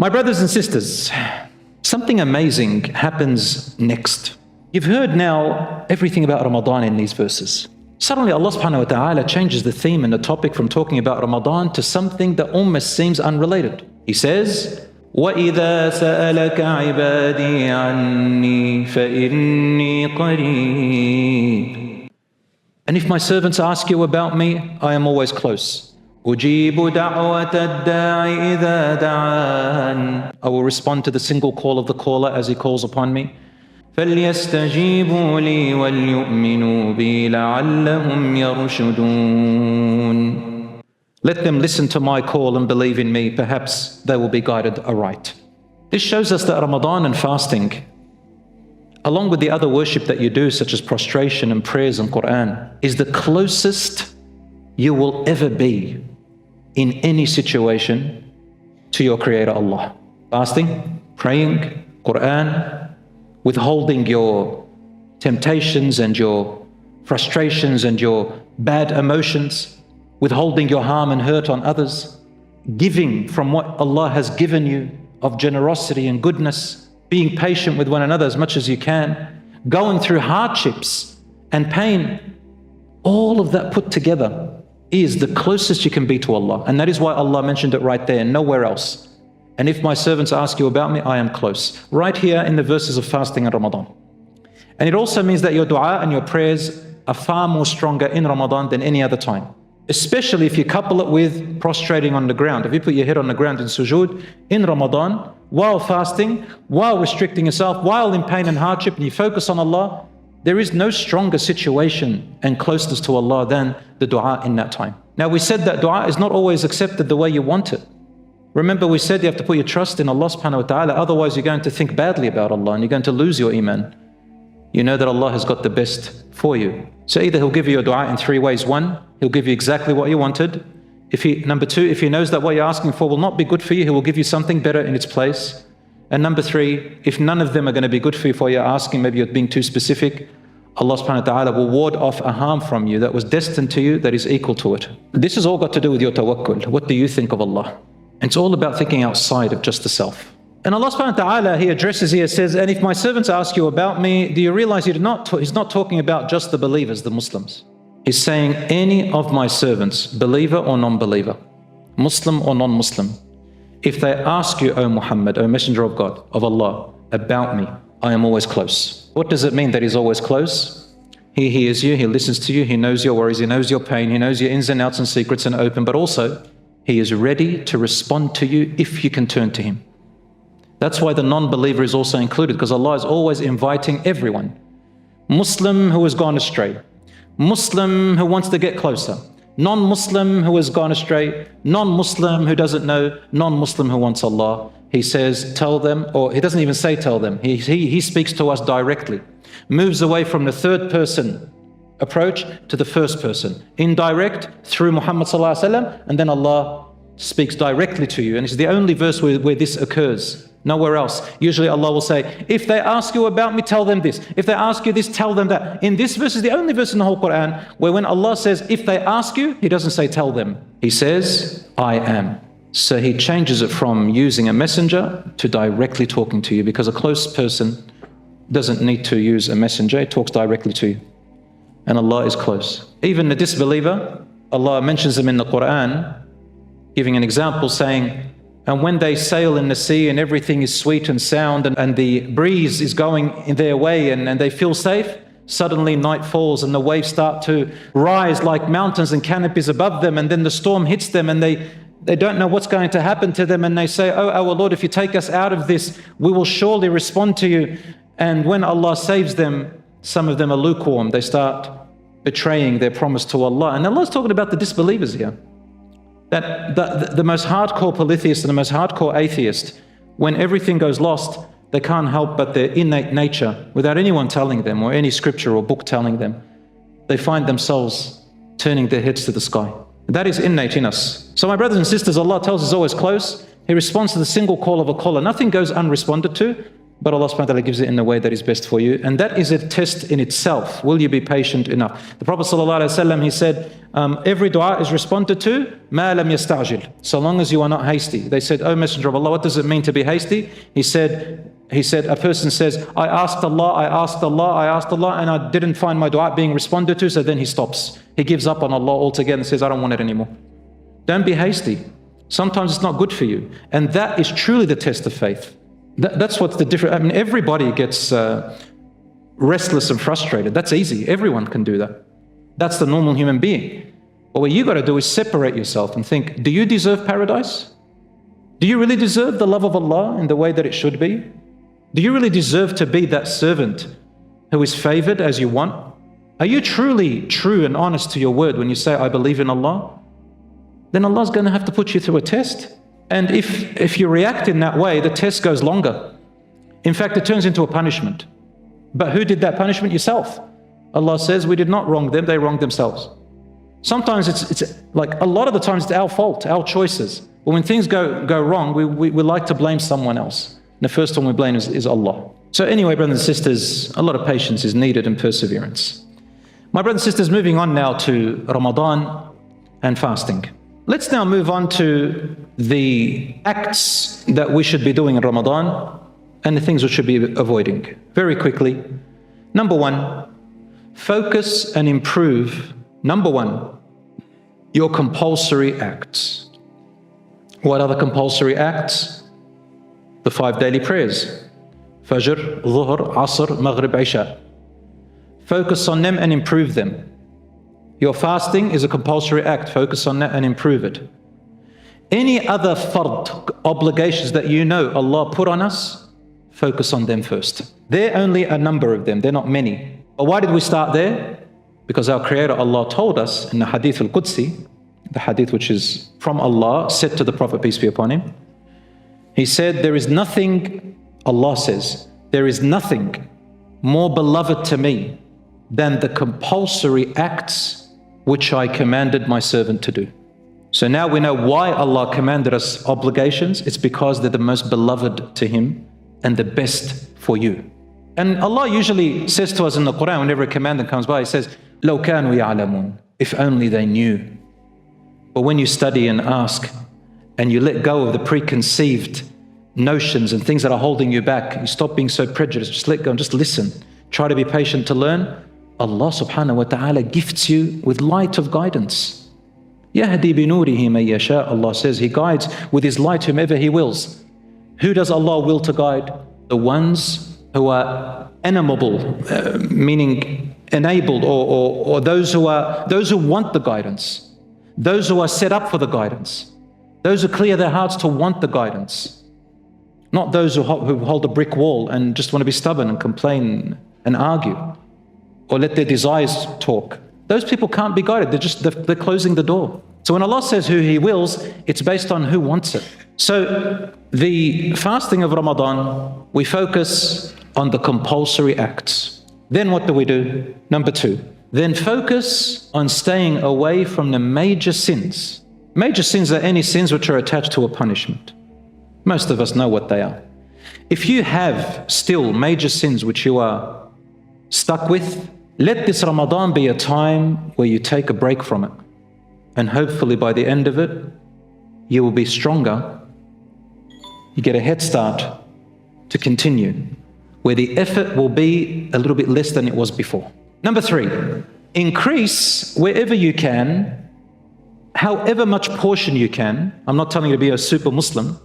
My brothers and sisters, something amazing happens next. You've heard now everything about Ramadan in these verses. Suddenly Allah subhanahu wa ta'ala changes the theme and the topic from talking about Ramadan to something that almost seems unrelated. He says, وَإِذَا سَأَلَكَ عِبَادِي عَنِّي فَإِنِّي قَرِيبٌ. And if my servants ask you about me, I am always close. أُجِيبُ دَعْوَةَ الدَّاعِ إِذَا دَعَانِ. I will respond to the single call of the caller as he calls upon me. فَلْيَسْتَجِيبُوا لِي وَلْيُؤْمِنُوا بِي لَعَلَّهُمْ يَرْشُدُونَ. Let them listen to my call and believe in me, perhaps they will be guided aright. This shows us that Ramadan and fasting, along with the other worship that you do, such as prostration and prayers and Quran, is the closest you will ever be in any situation to your Creator Allah. Fasting, praying, Quran, withholding your temptations and your frustrations and your bad emotions, withholding your harm and hurt on others, giving from what Allah has given you of generosity and goodness, being patient with one another as much as you can, going through hardships and pain, all of that put together is the closest you can be to Allah. And that is why Allah mentioned it right there, nowhere else. And if my servants ask you about me, I am close. Right here in the verses of fasting and Ramadan. And it also means that your dua and your prayers are far more stronger in Ramadan than any other time. Especially if you couple it with prostrating on the ground. If you put your head on the ground in sujood in Ramadan, while fasting, while restricting yourself, while in pain and hardship, and you focus on Allah, there is no stronger situation and closeness to Allah than the dua in that time. Now we said that dua is not always accepted the way you want it. Remember we said you have to put your trust in Allah subhanahu wa ta'ala, otherwise you're going to think badly about Allah and you're going to lose your iman. You know that Allah has got the best for you. So either He'll give you your dua in three ways. One, He'll give you exactly what you wanted. Number two, if He knows that what you're asking for will not be good for you, He will give you something better in its place. And number three, if none of them are going to be good for you for what you're asking, maybe you're being too specific, Allah subhanahu wa ta'ala will ward off a harm from you that was destined to you that is equal to it. This has all got to do with your tawakkul. What do you think of Allah? It's all about thinking outside of just the self. And Allah subhanahu wa ta'ala, He addresses here, says, and if my servants ask you about me, do you realize He's not talking about just the believers, the Muslims. He's saying any of my servants, believer or non-believer, Muslim or non-Muslim, if they ask you, O Muhammad, O Messenger of God, of Allah, about me, I am always close. What does it mean that He's always close? He hears you, He listens to you, He knows your worries, He knows your pain, He knows your ins and outs and secrets and open, but also He is ready to respond to you if you can turn to Him. That's why the non-believer is also included, because Allah is always inviting everyone. Muslim who has gone astray, Muslim who wants to get closer, non-Muslim who has gone astray, non-Muslim who doesn't know, non-Muslim who wants Allah. He says, tell them, or He doesn't even say tell them. He speaks to us directly. Moves away from the third person approach to the first person. Indirect through Muhammad sallallahu alaihi wasallam, and then Allah speaks directly to you. And it's the only verse where this occurs. Nowhere else. Usually Allah will say, if they ask you about me, tell them this. If they ask you this, tell them that. In this verse is the only verse in the whole Quran where when Allah says, if they ask you, He doesn't say tell them. He says, I am. So He changes it from using a messenger to directly talking to you, because a close person doesn't need to use a messenger. He talks directly to you. And Allah is close. Even the disbeliever, Allah mentions them in the Quran, giving an example saying, and when they sail in the sea and everything is sweet and sound and the breeze is going in their way and they feel safe, suddenly night falls and the waves start to rise like mountains and canopies above them, and then the storm hits them and they don't know what's going to happen to them, and they say, oh our Lord, if you take us out of this, we will surely respond to you. And when Allah saves them, some of them are lukewarm. They start betraying their promise to Allah. And Allah's talking about the disbelievers here. That the most hardcore polytheist and the most hardcore atheist, when everything goes lost, they can't help but their innate nature, without anyone telling them or any scripture or book telling them, they find themselves turning their heads to the sky. That is innate in us. So my brothers and sisters, Allah tells us always close. He responds to the single call of a caller. Nothing goes unresponded to. but Allah subhanahu wa ta'ala gives it in a way that is best for you. And that is a test in itself. Will you be patient enough? The Prophet sallallahu alaihi wasallam, he said, every dua is responded to, مَا لَمْ يَسْتَعْجِلْ, so long as you are not hasty. They said, "Oh Messenger of Allah, what does it mean to be hasty?" He said, a person says, I asked Allah, and I didn't find my dua being responded to, so then he stops. He gives up on Allah altogether and says, I don't want it anymore. Don't be hasty. Sometimes it's not good for you. And that is truly the test of faith. That's what's the difference. I mean, everybody gets restless and frustrated. That's easy. Everyone can do that. That's the normal human being. But what you got to do is separate yourself and think, do you deserve paradise? Do you really deserve the love of Allah in the way that it should be? Do you really deserve to be that servant who is favored as you want? Are you truly true and honest to your word when you say, I believe in Allah? Then Allah's going to have to put you through a test. And if you react in that way, the test goes longer. In fact, it turns into a punishment. But who did that punishment? Yourself. Allah says, we did not wrong them, they wronged themselves. Sometimes it's like, a lot of the times it's our fault, our choices. But when things go wrong, we like to blame someone else. And the first one we blame is Allah. So anyway, brothers and sisters, a lot of patience is needed and perseverance. My brothers and sisters, moving on now to Ramadan and fasting. Let's now move on to the acts that we should be doing in Ramadan and the things we should be avoiding. Very quickly. Number one, focus and improve, number one, your compulsory acts. What are the compulsory acts? The 5 daily prayers. Fajr, Dhuhr, Asr, Maghrib, Isha. Focus on them and improve them. Your fasting is a compulsory act. Focus on that and improve it. Any other fard, obligations that you know Allah put on us, focus on them first. There are only a number of them. They're not many. But why did we start there? Because our Creator Allah told us in the Hadith al-Qudsi, the hadith which is from Allah, said to the Prophet, peace be upon him, he said, there is nothing, Allah says, there is nothing more beloved to me than the compulsory acts which I commanded my servant to do. So now we know why Allah commanded us obligations. It's because they're the most beloved to Him and the best for you. And Allah usually says to us in the Quran, whenever a commandment comes by, He says, لَوْ كَانُوا يَعْلَمُونَ, if only they knew. But when you study and ask, and you let go of the preconceived notions and things that are holding you back, you stop being so prejudiced, just let go and just listen. Try to be patient to learn. Allah subhanahu wa ta'ala gifts you with light of guidance. يَهْدِي بِنُورِهِ مَن يَشَاءُ, Allah says He guides with His light whomever He wills. Who does Allah will to guide? The ones who are animable, meaning enabled, or those who want the guidance, those who are set up for the guidance, those who clear their hearts to want the guidance, not those who hold a brick wall and just want to be stubborn and complain and argue, or let their desires talk. Those people can't be guided. They're closing the door. So when Allah says who He wills, it's based on who wants it. So the fasting of Ramadan, we focus on the compulsory acts. Then what do? Number 2, then focus on staying away from the major sins. Major sins are any sins which are attached to a punishment. Most of us know what they are. If you have still major sins which you are stuck with, let this Ramadan be a time where you take a break from it. And hopefully by the end of it, you will be stronger. You get a head start to continue, where the effort will be a little bit less than it was before. Number 3, increase wherever you can, however much portion you can. I'm not telling you to be a super Muslim,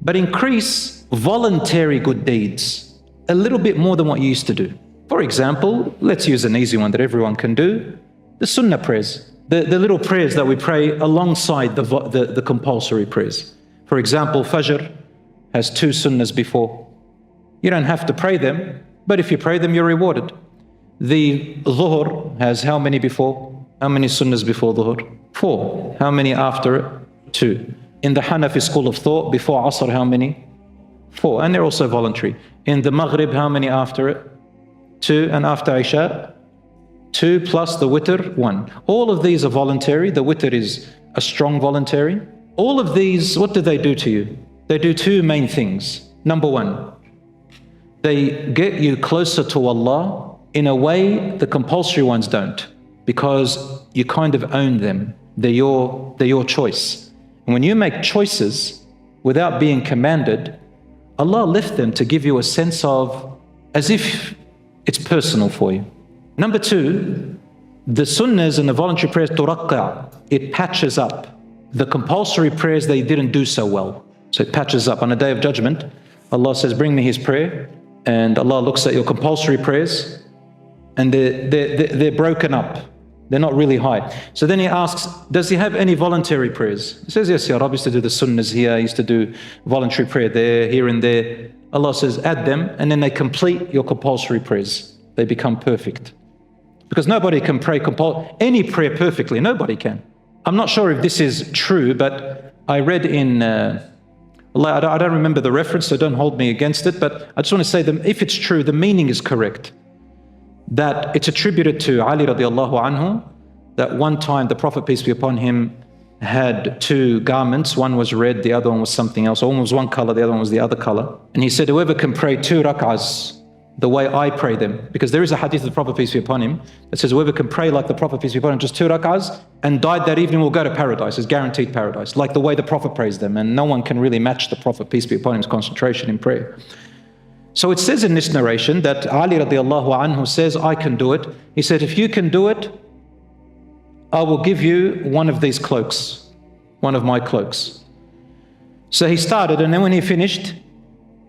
but increase voluntary good deeds a little bit more than what you used to do. For example, let's use an easy one that everyone can do, the sunnah prayers, the little prayers that we pray alongside the compulsory prayers. For example, Fajr has 2 sunnahs before. You don't have to pray them, but if you pray them, you're rewarded. The Dhuhr has how many before? How many sunnahs before Dhuhr? 4. How many after it? 2. In the Hanafi school of thought, before Asr, how many? 4. And they're also voluntary. In the Maghrib, how many after it? 2. And after Isha? 2 plus the witr, 1. All of these are voluntary. The witr is a strong voluntary. All of these, what do they do to you? They do 2 main things. Number 1, They get you closer to Allah in a way the compulsory ones don't, because you kind of own them. They're your choice. And when you make choices without being commanded, Allah left them to give you a sense of as if it's personal for you. Number two, the sunnahs and the voluntary prayers, turaqqa', it patches up the compulsory prayers they didn't do so well. So it patches up. On the Day of Judgment, Allah says, bring me His prayer, and Allah looks at your compulsory prayers, and they're broken up. They're not really high. So then He asks, does He have any voluntary prayers? He says, yes, Ya Rabbi, I used to do the sunnahs here, I used to do voluntary prayer there, here and there. Allah says, add them, and then they complete your compulsory prayers. They become perfect. Because nobody can pray any prayer perfectly. Nobody can. I'm not sure if this is true, but I read in, I don't remember the reference, so don't hold me against it, but I just want to say that if it's true, the meaning is correct. That it's attributed to Ali radiallahu anhu, that one time the Prophet, peace be upon him, had two garments. One was red, the other one was something else. One was one color, the other one was the other color. And he said, whoever can pray 2 rak'ahs the way I pray them, because there is a hadith of the Prophet, peace be upon him, that says whoever can pray like the Prophet, peace be upon him, just 2 rak'ahs, and died that evening will go to paradise. It's guaranteed paradise, like the way the Prophet prays them. And no one can really match the Prophet, peace be upon him's concentration in prayer. So it says in this narration that Ali radiallahu anhu says, I can do it. He said, if you can do it, I will give you one of these cloaks, one of my cloaks. So he started, and then when he finished,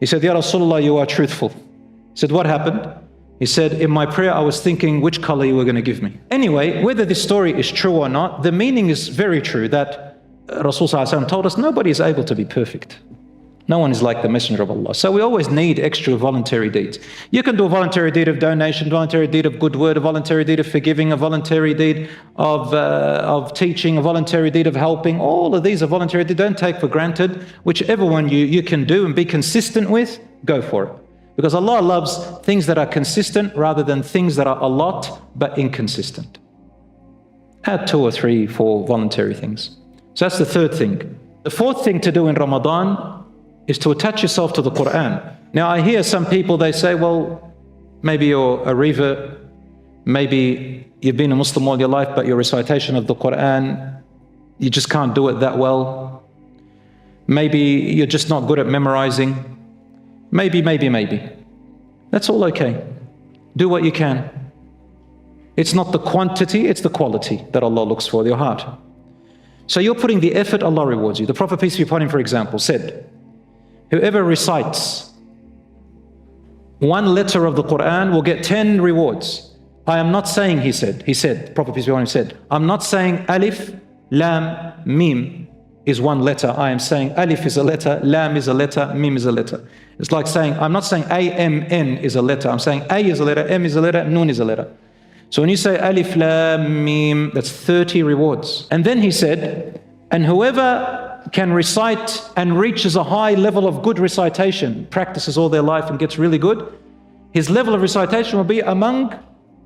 he said, Ya Rasulullah, you are truthful. He said, what happened? He said, in my prayer, I was thinking which color you were going to give me. Anyway, whether this story is true or not, the meaning is very true, that Rasul Sallallahu Alaihi Wasallam told us nobody is able to be perfect. No one is like the Messenger of Allah. So we always need extra voluntary deeds. You can do a voluntary deed of donation, a voluntary deed of good word, a voluntary deed of forgiving, a voluntary deed of teaching, a voluntary deed of helping. All of these are voluntary deeds. Don't take for granted. Whichever one you can do and be consistent with, go for it. Because Allah loves things that are consistent rather than things that are a lot but inconsistent. Add 2 or 3, 4 voluntary things. So that's the third thing. The fourth thing to do in Ramadan is to attach yourself to the Quran. Now I hear some people, they say, well, maybe you're a revert, maybe you've been a Muslim all your life, but your recitation of the Quran, you just can't do it that well. Maybe you're just not good at memorizing. Maybe. That's all okay. Do what you can. It's not the quantity, it's the quality that Allah looks for, your heart. So you're putting the effort, Allah rewards you. The Prophet, peace be upon him, for example, said, whoever recites 1 letter of the Quran will get 10 rewards. I am not saying, he said, Prophet, peace be upon him, said, I'm not saying alif, lam, mim is 1 letter. I am saying alif is a letter, lam is a letter, mim is a letter. It's like saying, I'm not saying A-M-N is a letter. I'm saying A is a letter, M is a letter, Nun is a letter. So when you say alif, lam, mim, that's 30 rewards. And then he said, and whoever can recite and reaches a high level of good recitation, practices all their life and gets really good, his level of recitation will be among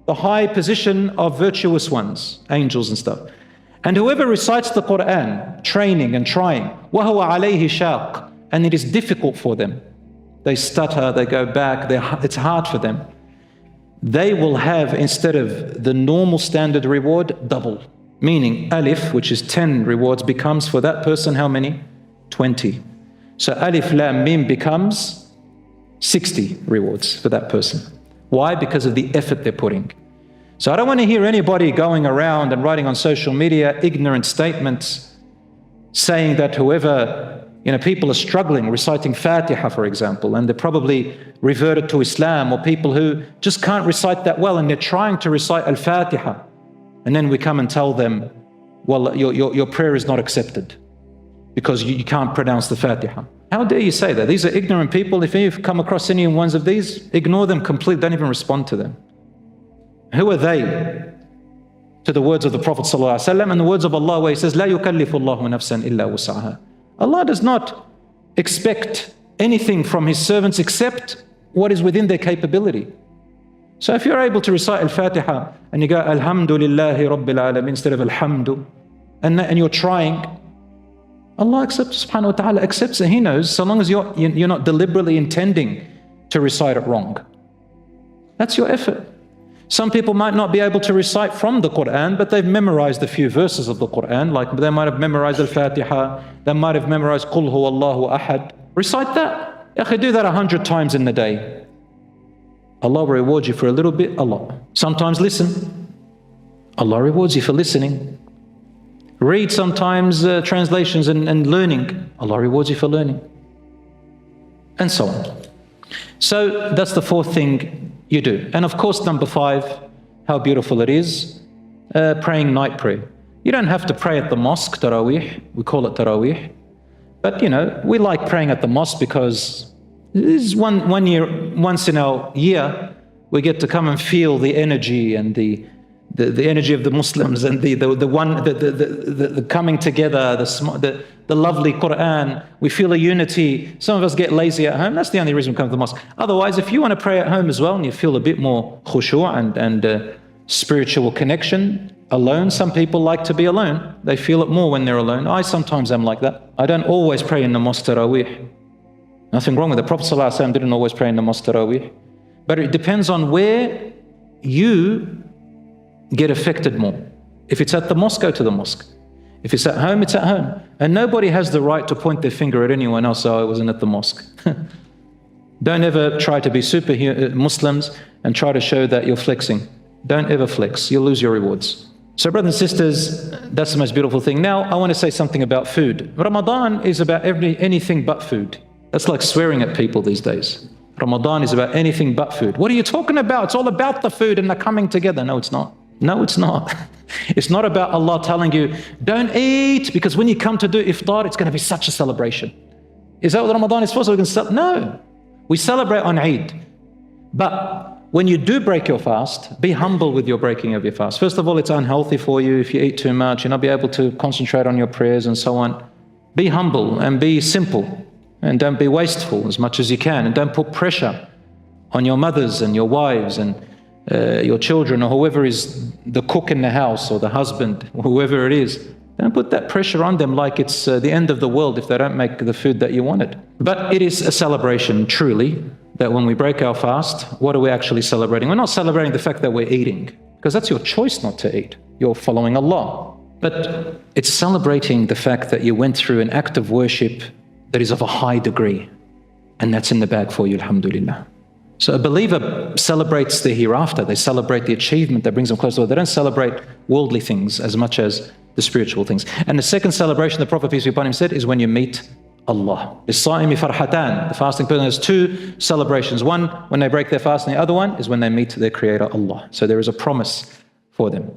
the high position of virtuous ones, angels and stuff. And whoever recites the Quran, training and trying, وَهُوَ عَلَيْهِ شَاقٍ, and it is difficult for them. They stutter, they go back, it's hard for them. They will have, instead of the normal standard reward, double. Meaning alif, which is 10 rewards, becomes for that person how many? 20. So alif, lam, mim becomes 60 rewards for that person. Why? Because of the effort they're putting. So I don't want to hear anybody going around and writing on social media ignorant statements saying that whoever, people are struggling reciting Fatiha, for example, and they're probably reverted to Islam, or people who just can't recite that well and they're trying to recite Al-Fatiha. And then we come and tell them, well, your prayer is not accepted because you can't pronounce the Fatiha. How dare you say that? These are ignorant people. If you've come across any ones of these, ignore them completely, don't even respond to them. Who are they to the words of the Prophet ﷺ and the words of Allah where he says, لا يكلف الله نفسا إلا وسعها. Allah does not expect anything from His servants except what is within their capability. So if you're able to recite Al-Fatiha and you go, Alhamdulillahi Rabbil Alameen instead of Alhamdu, and you're trying, Allah accepts, subhanahu wa ta'ala accepts it. He knows, so long as you're not deliberately intending to recite it wrong. That's your effort. Some people might not be able to recite from the Quran, but they've memorized a few verses of the Quran, like they might have memorized Al-Fatiha, they might have memorized Qul Huwa Allahu Ahad. Recite that. You do that 100 times in the day. Allah will reward you for a little bit, Allah. Sometimes listen. Allah rewards you for listening. Read sometimes translations and learning. Allah rewards you for learning. And so on. So that's the fourth thing you do. And of course, number 5, how beautiful it is, praying night prayer. You don't have to pray at the mosque, Taraweeh. We call it Taraweeh. But we like praying at the mosque because this is once in our year, we get to come and feel the energy and the energy of the Muslims and the coming together, the lovely Quran. We feel a unity. Some of us get lazy at home. That's the only reason we come to the mosque. Otherwise, if you want to pray at home as well and you feel a bit more khushu' and spiritual connection alone, some people like to be alone. They feel it more when they're alone. I sometimes am like that. I don't always pray in the mosque Taraweeh. Nothing wrong with it. Prophet ﷺ didn't always pray in the mosque Taraweeh. But it depends on where you get affected more. If it's at the mosque, go to the mosque. If it's at home, it's at home. And nobody has the right to point their finger at anyone else, oh, I wasn't at the mosque. Don't ever try to be super Muslims and try to show that you're flexing. Don't ever flex. You'll lose your rewards. So brothers and sisters, that's the most beautiful thing. Now, I want to say something about food. Ramadan is about anything but food. That's like swearing at people these days. Ramadan is about anything but food. What are you talking about? It's all about the food and the coming together. No, it's not. No, it's not. It's not about Allah telling you, don't eat, because when you come to do iftar, it's going to be such a celebration. Is that what Ramadan is for? So we can no. We celebrate on Eid. But when you do break your fast, be humble with your breaking of your fast. First of all, it's unhealthy for you. If you eat too much, you'll not be able to concentrate on your prayers and so on. Be humble and be simple. And don't be wasteful as much as you can. And don't put pressure on your mothers and your wives and your children or whoever is the cook in the house or the husband, or whoever it is. Don't put that pressure on them like it's the end of the world if they don't make the food that you wanted. But it is a celebration, truly, that when we break our fast, what are we actually celebrating? We're not celebrating the fact that we're eating, because that's your choice not to eat. You're following Allah. But it's celebrating the fact that you went through an act of worship that is of a high degree, and that's in the bag for you, alhamdulillah. So a believer celebrates the hereafter. They celebrate the achievement that brings them closer to Allah. They don't celebrate worldly things as much as the spiritual things. And the second celebration the Prophet, peace be upon him, said is when you meet Allah. Lis-sa'imi farhatan. The fasting person has 2 celebrations. One when they break their fast, and the other one is when they meet their Creator, Allah. So there is a promise for them.